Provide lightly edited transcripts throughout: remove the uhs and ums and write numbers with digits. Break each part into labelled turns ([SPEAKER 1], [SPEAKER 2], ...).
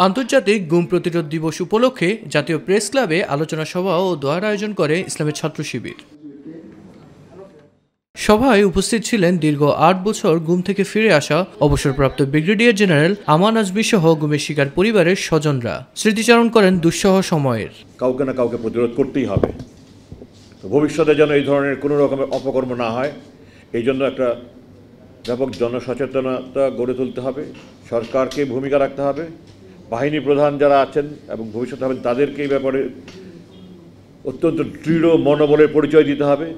[SPEAKER 1] আন্তর্জাতিক গুম প্রতিরোধ দিবস উপলক্ষে জাতীয় প্রেস ক্লাবে আলোচনা সভা ও দোয়ার আয়োজন করে ইসলামের ছাত্র শিবির। সভায় উপস্থিত ছিলেন দীর্ঘ ৮ বছর গুম থেকে ফিরে আসা অবসরপ্রাপ্ত ব্রিগেডিয়ার জেনারেল আমান আজমি সহ গুমের শিকার পরিবারের স্বজনরা। স্মৃতিচারণ করেন দুঃসহ সময়ের।
[SPEAKER 2] কাউকে না কাউকে প্রতিরোধ করতেই হবে, তো ভবিষ্যতে যেন এই ধরনের কোনো রকমের অপকর্ম না হয়, এই জন্য একটা ব্যাপক জনসচেতনতা গড়ে তুলতে হবে। সরকারকে ভূমিকা রাখতে হবে, বাহিনী প্রধান যারা আছেন এবং ভবিষ্যতে হবেন তাদেরকে এই ব্যাপারে অত্যন্ত দৃঢ় মনোবলের পরিচয় দিতে হবে।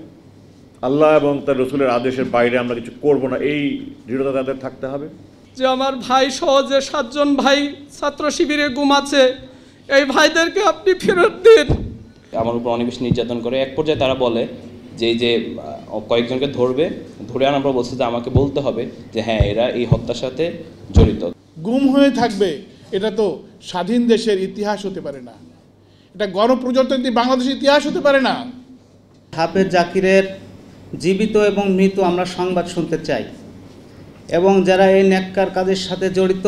[SPEAKER 2] আল্লাহ এবং তার রসুলের আদেশের বাইরে আমরা কিছু করব না, এই দৃঢ়তা তাদের থাকতে হবে।
[SPEAKER 3] যে আমার ভাই সহ যে 7 জন ভাই ছাত্র শিবিরে গুম আছে, এই ভাইদেরকে আপনি ফেরত দিন।
[SPEAKER 4] আমার উপর অনেক বেশি নির্যাতন করে। এক পর্যায়ে তারা বলে যে কয়েকজনকে ধরে আনার পর বলছে যে আমাকে বলতে হবে যে হ্যাঁ এরা এই হত্যার সাথে জড়িত।
[SPEAKER 5] গুম হয়ে থাকবে এটা তো স্বাধীন দেশের ইতিহাস হতে পারে না, এটা গণপ্রজাতন্ত্রী বাংলাদেশের ইতিহাস হতে পারে না।
[SPEAKER 6] হাফেজ জাকিরের জীবিত এবং মৃত আমরা সংবাদ শুনতে চাই, এবং যারা এই ন্যাক্কার কাজের সাথে জড়িত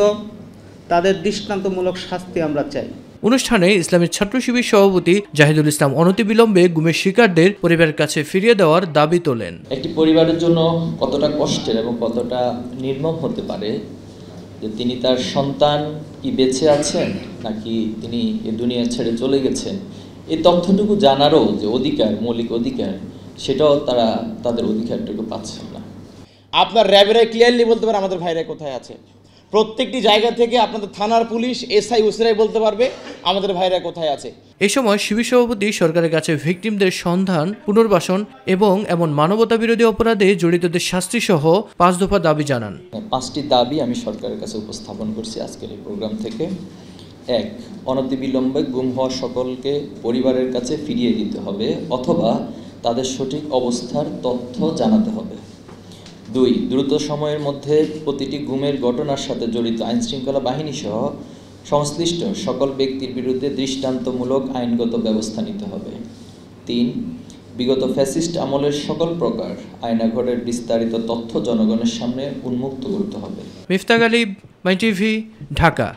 [SPEAKER 6] তাদের দৃষ্টান্তমূলক শাস্তি আমরা চাই।
[SPEAKER 1] অনুষ্ঠানে ইসলামের ছাত্র শিবির সভাপতি জাহিদুল ইসলাম অনতিবিলম্বে গুমের শিকারদের পরিবারের কাছে ফিরিয়ে দেওয়ার দাবি তোলেন।
[SPEAKER 7] একটি পরিবারের জন্য কতটা কষ্টের এবং কতটা নির্মম হতে পারে যে তিনি তার সন্তান কি বেঁচে আছেন নাকি তিনি এ দুনিয়া ছেড়ে চলে গেছেন, এই তথ্যটুকু জানারও যে অধিকার, মৌলিক অধিকার, সেটাও তারা তাদের অধিকারটুকু পাচ্ছেন না।
[SPEAKER 8] আপনার র্যাবেরাই ক্লিয়ারলি বলতে পারে আমাদের ভাইরা কোথায় আছে। প্রত্যেকটি জায়গা থেকে আপনাদের থানার পুলিশ, এসআই, ওসিরাই বলতে পারবে আমাদের ভাইরা কোথায় আছে।
[SPEAKER 1] এই সময় শিবির সভাপতি সরকারের কাছে ভিকটিমদের সন্ধান, পুনর্বাসন এবং এমন মানবতা বিরোধী অপরাধে জড়িতদের শাস্তি সহ 5 দফা দাবি জানান।
[SPEAKER 7] 5টি দাবি আমি সরকারের কাছে উপস্থাপন করছি আজকের এই প্রোগ্রাম থেকে। 1, অনতিবিলম্বে গুম হওয়া সকলকে পরিবারের কাছে ফিরিয়ে দিতে হবে অথবা তাদের সঠিক অবস্থার তথ্য জানাতে হবে। 2, দ্রুত সময়ের মধ্যে প্রতিটি গুমের ঘটনার সাথে জড়িত আইনশৃঙ্খলা বাহিনী সহ সংশ্লিষ্ট সকল ব্যক্তির বিরুদ্ধে দৃষ্টান্তমূলক আইনগত ব্যবস্থা নিতে হবে। 3, বিগত ফ্যাসিস্ট আমলের সকল প্রকার আয়নাঘরের বিস্তারিত তথ্য জনগণের সামনে উন্মুক্ত করতে হবে।
[SPEAKER 1] মিফতাহ গালিব, মাই টিভি, ঢাকা।